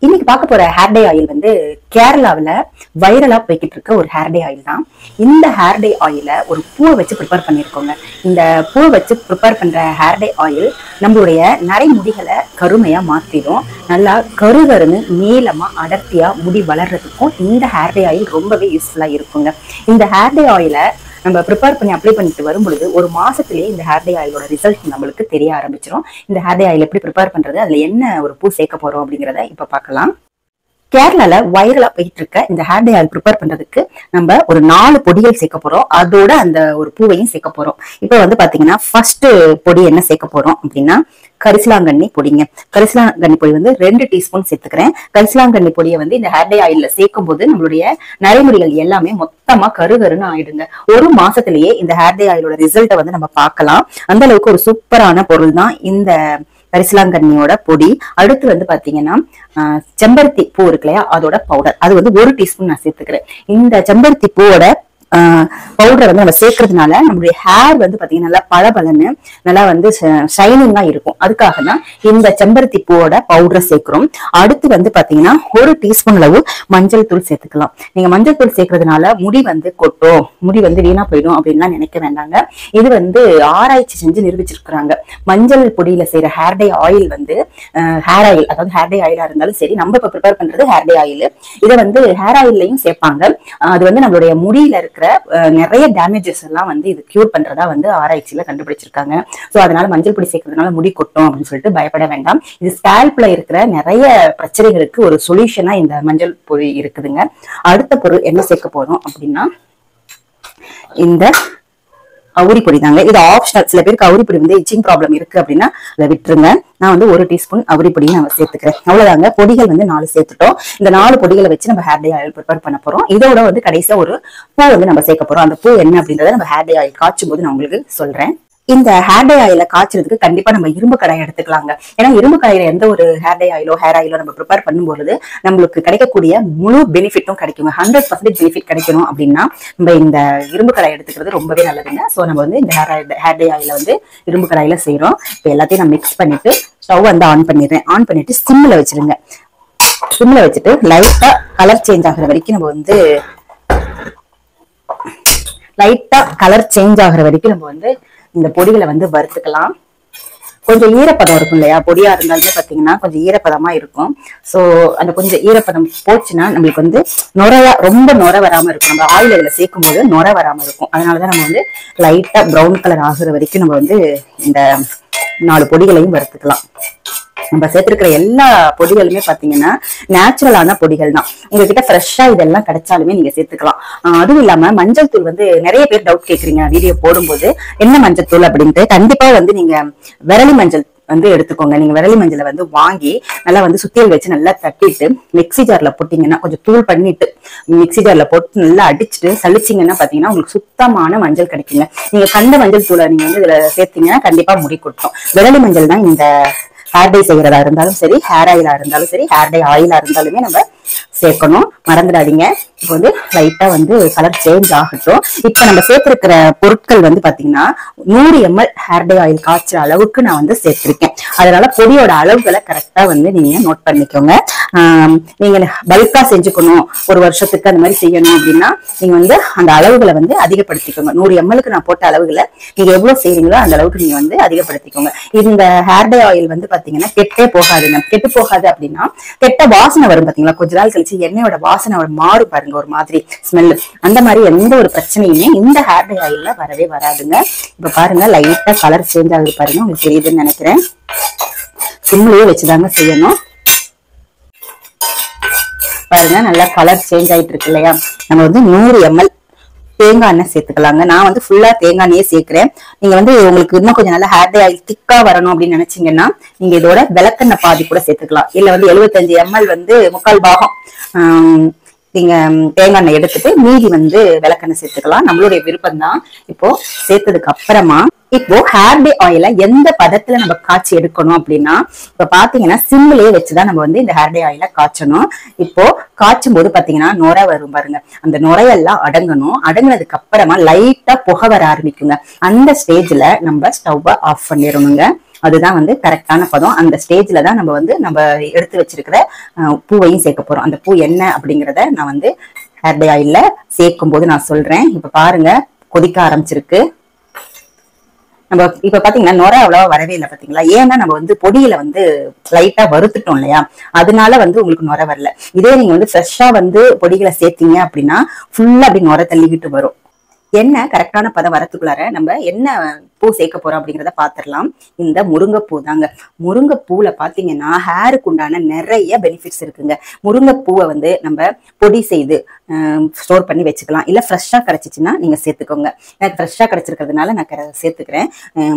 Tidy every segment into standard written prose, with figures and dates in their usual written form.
இன்னைக்கு பார்க்க போற ஹேர் டே ஆயில் வந்து கேரளாவில் வைரலா போய்கிட்டு இருக்க ஒரு ஹேர் டே ஆயில் தான். இந்த ஹேர் டே ஆயில ஒரு பூவை வச்சு ப்ரிப்பேர் பண்ணியிருக்கோங்க. இந்த பூவை வச்சு ப்ரிப்பேர் பண்ற ஹேர் டே ஆயில் நம்மளுடைய நரைமுடிகளை கருமையா மாத்திடும். நல்லா கருகருன்னு நீளமா அடர்த்தியா முடி வளர்றதுக்கும் இந்த ஹேர் டே ஆயில் ரொம்பவே யூஸ்ஃபுல்லா இருக்குங்க. இந்த ஹேர் டே ஆயில நம்ம ப்ரிப்பேர் பண்ணி அப்ளை பண்ணிட்டு வரும்பொழுது ஒரு மாசத்திலேயே இந்த ஹேர் டே ஆயிலோட ரிசல்ட் நம்மளுக்கு தெரிய ஆரம்பிச்சிடும். இந்த ஹேர் டே ஆயில் எப்படி ப்ரிப்பேர் பண்றது, அதுல என்ன ஒரு பூ சேர்க்க போறோம் அப்படிங்கிறத இப்ப பார்க்கலாம். கேரளால வைரலா போயிட்டு இருக்க இந்த ஹேர் டே ஆயில் ப்ரிப்பேர் பண்றதுக்கு நம்ம ஒரு 4 பொடிகள் சேர்க்க போறோம். அதோட அந்த ஒரு பூவையும் சேர்க்க போறோம். இப்ப வந்து பாத்தீங்கன்னா ஃபர்ஸ்ட் பொடி என்ன சேர்க்க போறோம் அப்படின்னா கரிசலாங்கண்ணி பொடிங்க. கரிசலாங்கண்ணி பொடி வந்து 2 டீஸ்பூன் சேர்த்துக்கிறேன். கரிசலாங்கண்ணி பொடியை வந்து இந்த ஹேர் டே ஆயில்ல சேர்க்கும் போது நம்மளுடைய நரைமுடிகள் எல்லாமே மொத்தமா கருகருன்னு ஆயிடுங்க. ஒரு மாசத்திலேயே இந்த ஹேர் டே ஆயிலோட ரிசல்ட்டை வந்து நம்ம பார்க்கலாம். அந்த அளவுக்கு ஒரு சூப்பரான பொருள் தான் இந்த கரிசலாங்கண்ணியோட பொடி. அடுத்து வந்து பாத்தீங்கன்னா செம்பருத்தி பூ இருக்கு இல்லையா, அதோட பவுடர், அது வந்து 1 டீஸ்பூன் நான் சேர்த்துக்கிறேன். இந்த செம்பருத்தி பூவோட பவுடரை வந்து நம்ம சேர்க்கறதுனால நம்மளுடைய ஹேர் வந்து பாத்தீங்கன்னா நல்லா பளபளன்னு நல்லா வந்து ஷைனிங்கா இருக்கும். அதுக்காக தான் இந்த செம்பருத்தி பூவோட பவுடரை சேர்க்கிறோம். அடுத்து வந்து பாத்தீங்கன்னா 1 டீஸ்பூன் அளவு மஞ்சள் தூள் சேர்த்துக்கலாம். நீங்க மஞ்சள் தூள் சேர்க்கறதுனால முடி வந்து கொட்டும், முடி வந்து வீணா போயிடும் அப்படின்லாம் நினைக்க வேண்டாங்க. இது வந்து ஆராய்ச்சி செஞ்சு நிரூபிச்சிருக்கிறாங்க. மஞ்சள் பொடியில செய்யற ஹேர் டே ஆயில் வந்து ஹேர் ஆயில், அதாவது ஹேர் டே ஆயிலா இருந்தாலும் சரி, நம்ம இப்ப ப்ரிப்பேர் பண்றது ஹேர் டே ஆயில், இதை வந்து ஹேர் ஆயில்லையும் சேர்ப்பாங்க. அது வந்து நம்மளுடைய முடியில இருக்க நிறைய டேமேஜஸ் எல்லாம் வந்து இது கியூர் பண்றதா வந்து ஆராய்ச்சியில கண்டுபிடிச்சிருக்காங்க. சோ அதனால மஞ்சள் பொடி சேர்க்கறதுனால முடி கொட்டும் அப்படின்னு சொல்லிட்டு பயப்பட வேண்டாம். இது ஸ்கேல்ப்ல இருக்கிற நிறைய பிரச்சனைகளுக்கு ஒரு சொல்யூஷனா இந்த மஞ்சள் பொடி இருக்குதுங்க. அடுத்த பொருள் என்ன சேர்க்க போறோம் அப்படின்னா இந்த அவுரி பொடி தாங்க. இது ஆப்ஷனல். சில பேருக்கு அவுரி பொடி வந்து இச்சிங் ப்ராப்ளம் இருக்கு அப்படின்னா அதை விட்டுருங்க. நான் வந்து 1 டீஸ்பூன் அவுரி பொடியை நம்ம சேர்த்துக்கிறேன். அவ்வளவுதாங்க. பொடிகள் வந்து 4 சேர்த்துட்டோம். இந்த 4 பொடிகளை வச்சு நம்ம ஹேர் டே ஆயில் ப்ரிப்பேர் பண்ண போறோம். இதோட வந்து கடைசியா ஒரு பூ வந்து நம்ம சேர்க்க போறோம். அந்த பூ என்ன அப்படின்றத நம்ம ஹேர் டே ஆயில் காய்ச்சும் போது நான் உங்களுக்கு சொல்றேன். இந்த ஹேர் டே ஆயில காய்ச்சறதுக்கு கண்டிப்பா நம்ம இரும்பு கடாய் எடுத்துக்கலாங்க. ஏன்னா இரும்பு கடாயில எந்த ஒரு ஹேர் டே ஆயிலோ ஹேர் ஆயிலோ நம்ம ப்ரிப்பேர் பண்ணும்போது நம்மளுக்கு கிடைக்கக்கூடிய முழு பெனிஃபிட்டும் கிடைக்குங்க. 100% பெனிஃபிட் கிடைக்கணும் அப்படின்னா நம்ம இந்த இரும்பு கடாய் எடுத்துக்கிறது ரொம்பவே நல்லதுங்க. சோ நம்ம வந்து இந்த ஹேர் டே ஆயில வந்து இரும்பு கடாயில செய்யறோம். இப்போ எல்லாத்தையும் நான் மிக்ஸ் பண்ணிட்டு ஸ்டவ் வந்து ஆன் பண்ணிடுறேன். ஆன் பண்ணிட்டு சிம்ல வச்சிருங்க. சிம்ல வச்சுட்டு லைட்டா கலர் சேஞ்ச் ஆகுற வரைக்கும் நம்ம வந்து இந்த பொடிகளை வந்து வறுத்துக்கலாம். கொஞ்சம் ஈரப்பதம் இருக்கும் இல்லையா, பொடியா இருந்தாலுமே பாத்தீங்கன்னா கொஞ்சம் ஈரப்பதமா இருக்கும். சோ அந்த கொஞ்சம் ஈரப்பதம் போச்சுன்னா நம்மளுக்கு வந்து ரொம்ப நுர வராம இருக்கும். நம்ம ஆயில் இதுல சேர்க்கும் போது நுர வராம இருக்கும். அதனாலதான் நம்ம வந்து லைட்டா ப்ரௌன் கலர் ஆகுற வரைக்கும் நம்ம வந்து இந்த 4 பொடிகளையும் வறுத்துக்கலாம். நம்ம சேர்த்திருக்கிற எல்லா பொடிகளுமே பாத்தீங்கன்னா நேச்சுரலான பொடிகள் தான். உங்ககிட்ட ஃப்ரெஷ்ஷா இதெல்லாம் கிடைச்சாலுமே நீங்க சேர்த்துக்கலாம். அதுவும் இல்லாம மஞ்சள் தூள் வந்து நிறைய பேர் டவுட் கேக்குறீங்க வீடியோ போடும்போது, என்ன மஞ்சள் தூள் அப்படின்ட்டு. கண்டிப்பா வந்து நீங்க விரலி மஞ்சள் வந்து எடுத்துக்கோங்க. நீங்க விரலி மஞ்சளை வந்து வாங்கி நல்லா வந்து சுத்தியல் வச்சு நல்லா தட்டிட்டு மிக்சி ஜார்ல போட்டீங்கன்னா, கொஞ்சம் தூள் பண்ணிட்டு மிக்சி ஜார்ல போட்டு நல்லா அடிச்சுட்டு சளிச்சிங்கன்னா பாத்தீங்கன்னா உங்களுக்கு சுத்தமான மஞ்சள் கிடைக்குங்க. நீங்க கண்ட மஞ்சள் தூளை நீங்க வந்து இதுல சேர்த்தீங்கன்னா கண்டிப்பா முடி கொட்டும். விரலி மஞ்சள் தான் இந்த ஹேர் டே செய்யறதா இருந்தாலும் சரி, ஹேர் ஆயிலா இருந்தாலும் சரி, ஹேர் டே ஆயிலா இருந்தாலுமே நம்ம சேர்க்கணும், மறந்துடாதீங்க. இப்போ வந்து லைட்டா வந்து கலர் சேஞ்ச் ஆகட்டும். இப்ப நம்ம சேர்த்திருக்கிற பொருட்கள் வந்து பாத்தீங்கன்னா 100 ml ஹேர் டே ஆயில் காய்ச்சற அளவுக்கு நான் வந்து சேர்த்திருக்கேன். அதனால பொடியோட அளவுகளை கரெக்டா வந்து நீங்க நோட் பண்ணிக்கோங்க. நீங்க பல்கா செஞ்சுக்கணும், ஒரு வருஷத்துக்கு அந்த மாதிரி செய்யணும் அப்படின்னா நீங்க வந்து அந்த அளவுகளை வந்து அதிகப்படுத்திக்கோங்க. 100 ml நான் போட்ட அளவுகளை நீங்க எவ்வளவு செய்றீங்களோ அந்த அளவுக்கு நீங்க வந்து அதிகப்படுத்திக்கோங்க. இந்த ஹேர் டே ஆயில் வந்து பாத்தீங்கன்னா கெட்டே போகாதுங்க. கெட்டு போகாது அப்படின்னா கெட்ட வாசனை வரும் பாத்தீங்களா, கொஞ்ச நாள் கழிச்சு எண்ணெயோட வாசனை மாறு பாருங்க, ஒரு மாதிரி ஸ்மெல். அந்த மாதிரி எந்த ஒரு பிரச்சனையுமே இந்த ஹேர் டே ஆயில்ல வரவே வராதுங்க. இப்ப பாருங்க லைட்டா கலர் சேஞ்ச் ஆகுது பாருங்க, உங்களுக்கு தெரியுதுன்னு நினைக்கிறேன். சிம்லயே வச்சுதாங்க செய்யணும். பாருங்க நல்லா கலர் சேஞ்ச் ஆயிட்டு இருக்கு இல்லையா. நம்ம வந்து 100 ml தேங்காய் எண்ணெய் சேர்த்துக்கலாங்க. நான் வந்து ஃபுல்லா தேங்காய் எண்ணெயே சேர்க்கிறேன். நீங்க வந்து உங்களுக்கு இன்னும் கொஞ்சம் நல்லா ஹேர் டே ஆயில் திக்கா வரணும் அப்படின்னு நினைச்சீங்கன்னா நீங்க இதோட விளக்கெண்ணெய் பாதி கூட சேர்த்துக்கலாம். இல்ல வந்து 75 ml வந்து 3/4 பாகம் நீங்க தேங்காய் எண்ணெய் எடுத்துட்டு மீதி வந்து விளக்கெண்ணெய் சேர்த்துக்கலாம். நம்மளுடைய விருப்பம் தான். இப்போ சேர்த்ததுக்கு அப்புறமா இப்போ ஹேர் டே ஆயில எந்த பதத்துல நம்ம காய்ச்சி எடுக்கணும் அப்படின்னா, இப்ப பாத்தீங்கன்னா சிம்லயே வச்சுதான் நம்ம வந்து இந்த ஹேர் டே ஆயில காய்ச்சணும். இப்போ காய்ச்சும் போது பாத்தீங்கன்னா நுரை வரும் பாருங்க, அந்த நுரையெல்லாம் அடங்கணும். அடங்கினதுக்கு அப்புறமா லைட்டா புகை வர ஆரம்பிக்குங்க. அந்த ஸ்டேஜ்ல நம்ம ஸ்டவ் ஆஃப் பண்ணிடணுங்க. அதுதான் வந்து கரெக்டான பதம். அந்த ஸ்டேஜ்ல தான் நம்ம எடுத்து வச்சிருக்கிற பூவையும் சேர்க்க போறோம். அந்த பூ என்ன அப்படிங்கறத நான் வந்து ஹேர் டை ஆயில்ல சேர்க்கும் போது நான் சொல்றேன். இப்ப பாருங்க, கொதிக்க ஆரம்பிச்சிருக்கு. நம்ம இப்ப பாத்தீங்கன்னா நுரை அவ்வளவா வரவே இல்லை பாத்தீங்களா? ஏன்னா நம்ம வந்து பொடியில வந்து லைட்டா வறுத்துட்டோம் இல்லையா, அதனால வந்து உங்களுக்கு நுரை வரல. இதே நீங்க வந்து ஃப்ரெஷ்ஷா வந்து பொடிகளை சேர்த்தீங்க அப்படின்னா ஃபுல்லா அப்படி நுரை தள்ளிக்கிட்டு வரும். என்ன கரெக்டான பதம் வரத்துக்குள்ளார நம்ம என்ன பூ சேர்க்க போறோம் அப்படிங்கிறத பாத்திரலாம். இந்த முருங்கைப்பூ தாங்க. முருங்கைப்பூல பாத்தீங்கன்னா ஹேருக்கு உண்டான நிறைய பெனிஃபிட்ஸ் இருக்குங்க. முருங்கைப்பூவை வந்து நம்ம பொடி செய்து ஸ்டோர் பண்ணி வச்சுக்கலாம். இல்ல ஃப்ரெஷ்ஷா கிடைச்சிச்சுன்னா நீங்க சேர்த்துக்கோங்க. எனக்கு ஃப்ரெஷ்ஷா கிடைச்சிருக்கிறதுனால நான் சேர்த்துக்கிறேன்.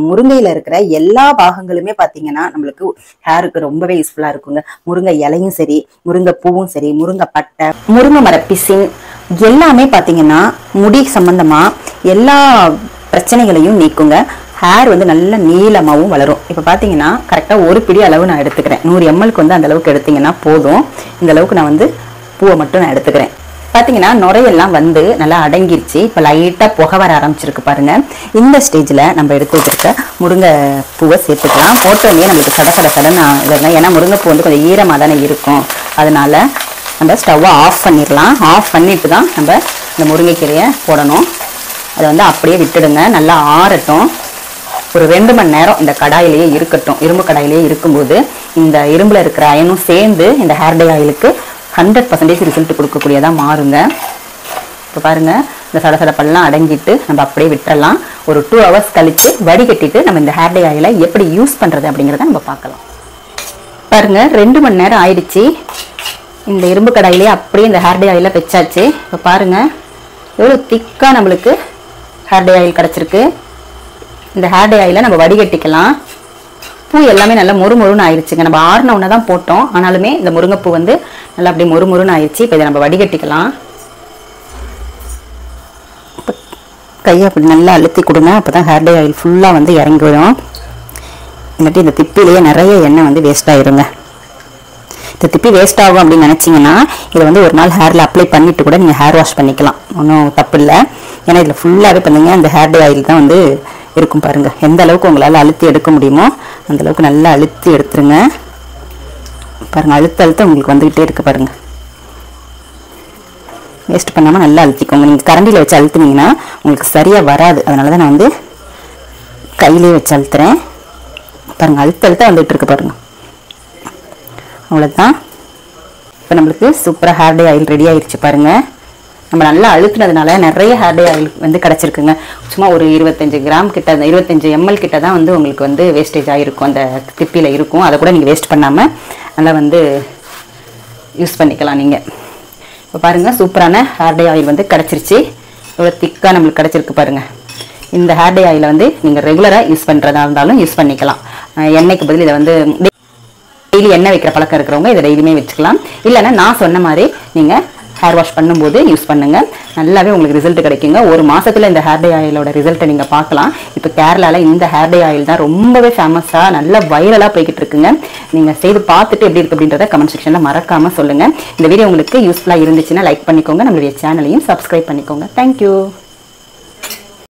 முருங்கையில இருக்கிற எல்லா பாகங்களுமே பாத்தீங்கன்னா நம்மளுக்கு ஹேருக்கு ரொம்பவே யூஸ்ஃபுல்லா இருக்குங்க. முருங்கை இலையும் சரி, முருங்கை பூவும் சரி, முருங்கை பட்டை, முருங்கை மர பிசின் எல்லாமே பாத்தீங்கன்னா முடி சம்பந்தமா எல்லா பிரச்சனைகளையும் நீக்குங்க. ஹேர் வந்து நல்ல நீளமாவும் வளரும். இப்ப பாத்தீங்கன்னா கரெக்டா ஒரு பிடி அளவு நான் எடுத்துக்கிறேன். 100 ml வந்து அந்த அளவுக்கு எடுத்தீங்கன்னா போதும். இந்த அளவுக்கு நான் வந்து பூவை மட்டும் நான் எடுத்துக்கிறேன். பாத்தீங்கன்னா நுரையெல்லாம் வந்து நல்லா அடங்கிருச்சு. இப்ப லைட்டா புகை வர ஆரம்பிச்சிருக்கு பாருங்க. இந்த ஸ்டேஜ்ல நம்ம எடுத்து வச்சிருக்க முருங்கை பூவை சேர்த்துக்கலாம். போட்டோன்னே நம்மளுக்கு சடசடன்னு இதெல்லாம், ஏன்னா முருங்கைப்பூ வந்து கொஞ்சம் ஈரமா தானே இருக்கும். அதனால நம்ம ஸ்டவ்வை ஆஃப் பண்ணிடலாம். ஆஃப் பண்ணிட்டு தான் நம்ம இந்த முருங்கைக்கீரையை போடணும். அதை வந்து அப்படியே விட்டுடுங்க, நல்லா ஆறட்டும். ஒரு 2 மணி நேரம் இந்த கடாயிலேயே இருக்கட்டும். இரும்பு கடாயிலேயே இருக்கும்போது இந்த இரும்புல இருக்கிற அயனும் சேர்ந்து இந்த ஹேர் டை ஆயிலுக்கு 100% ரிசல்ட் கொடுக்கக்கூடியதா மாறுங்க. இப்போ பாருங்க, இந்த சடசடப்பெல்லாம் அடங்கிட்டு நம்ம அப்படியே விட்டுறலாம். ஒரு 2 hours கழிச்சு வடிகட்டிட்டு நம்ம இந்த ஹேர் டை ஆயிலை எப்படி யூஸ் பண்றது அப்படிங்கிறத நம்ம பார்க்கலாம். பாருங்க, 2 மணி நேரம் ஆயிடுச்சு. இந்த இரும்பு கடாயிலேயே அப்படியே இந்த ஹேர் டை ஆயில வச்சாச்சு. இப்போ பாருங்க எவ்வளோ திக்கா நம்மளுக்கு ஹேர் டை ஆயில் கிடைச்சிருக்கு. இந்த ஹேர் டை ஆயில நம்ம வடிகட்டிக்கலாம். பூ எல்லாமே நல்லா மொறுமொறுன்னு ஆயிடுச்சுங்க. நம்ம ஆறுன உடனே தான் போட்டோம், ஆனாலுமே இந்த முருங்கைப்பூ வந்து நல்லா அப்படியே மொறுமொறுன்னு ஆயிடுச்சு. இப்போ இதை நம்ம வடிகட்டிக்கலாம். கையை அப்படி நல்லா அழுத்தி கொடுங்க, அப்போதான் ஹேர் டை ஆயில் ஃபுல்லாக வந்து இறங்கி வரும். இல்லாட்டி இந்த திப்பிலேயே நிறைய எண்ணெய் வந்து வேஸ்ட் ஆயிருங்க. இந்த திப்பி வேஸ்ட் ஆகும் அப்படின்னு நினைச்சீங்கன்னா இதை வந்து ஒரு நாள் ஹேர்ல அப்ளை பண்ணிட்டு கூட நீங்க ஹேர் வாஷ் பண்ணிக்கலாம், ஒன்றும் தப்பு இல்லை. ஏன்னா இதுல ஃபுல்லாகவே பண்ணுங்க இந்த ஹேர் டை ஆயில் தான் வந்து இருக்கும். பாருங்க, எந்த அளவுக்கு உங்களால் அழுத்தி எடுக்க முடியுமோ அந்த அளவுக்கு நல்லா அழுத்தி எடுத்துருங்க. பாருங்க, அழுத்த உங்களுக்கு வந்துகிட்டே இருக்கு பாருங்க. வேஸ்ட் பண்ணாம நல்லா அழுத்திக்கோங்க. நீங்க கரண்டியில வச்சு அழுத்துனீங்கன்னா உங்களுக்கு சரியா வராது. அதனாலதான் நான் வந்து கையிலேயே வச்சு அழுத்துறேன். பாருங்க, அழுத்த வந்துட்டு இருக்கு பாருங்க. அவ்வளோதான். இப்போ நம்மளுக்கு சூப்பராக ஹேர் டை ஆயில் ரெடி ஆயிடுச்சு பாருங்க. நம்ம நல்லா அழுத்துனதுனால நிறைய ஹேர் டை ஆயில் வந்து கிடச்சிருக்குங்க. சும்மா ஒரு 25 கிராம் கிட்ட, 25 ml கிட்ட தான் வந்து உங்களுக்கு வந்து வேஸ்டேஜ் ஆகிருக்கும், அந்த திப்பியில் இருக்கும். அதை கூட நீங்கள் வேஸ்ட் பண்ணாமல் நல்லா வந்து யூஸ் பண்ணிக்கலாம் நீங்கள். இப்போ பாருங்கள், சூப்பரான ஹேர் டை ஆயில் வந்து கிடச்சிருச்சு. இவ்வளோ திக்காக நம்மளுக்கு கிடச்சிருக்கு பாருங்கள். இந்த ஹேர் டை ஆயிலை வந்து நீங்கள் ரெகுலராக யூஸ் பண்ணுறதா இருந்தாலும் யூஸ் பண்ணிக்கலாம். எண்ணெய்க்கு பதில் இதை வந்து டெய்லி எண்ணெய் வைக்கிற பழக்கம் இருக்கிறவங்க இதை டெய்லியுமே வச்சுக்கலாம். இல்லைன்னா நான் சொன்ன மாதிரி நீங்கள் ஹேர் வாஷ் பண்ணும்போது யூஸ் பண்ணுங்க. நல்லாவே உங்களுக்கு ரிசல்ட் கிடைக்குங்க. ஒரு மாசத்துல இந்த ஹேர் டை ஆயிலோட ரிசல்ட்டை நீங்க பார்க்கலாம். இப்போ கேரளால இந்த ஹேர் டை ஆயில் தான் ரொம்பவே ஃபேமஸா நல்ல வைரலா போய்கிட்டு இருக்குங்க. நீங்க செய்து பார்த்துட்டு எப்படி இருக்கு அப்படின்றத கமெண்ட் செக்ஷன்ல மறக்காம சொல்லுங்க. இந்த வீடியோ உங்களுக்கு யூஸ்ஃபுல்லா இருந்துச்சுன்னா லைக் பண்ணிக்கோங்க. நம்மளுடைய சேனலையும் சப்ஸ்கிரைப் பண்ணிக்கோங்க. தேங்க்யூ.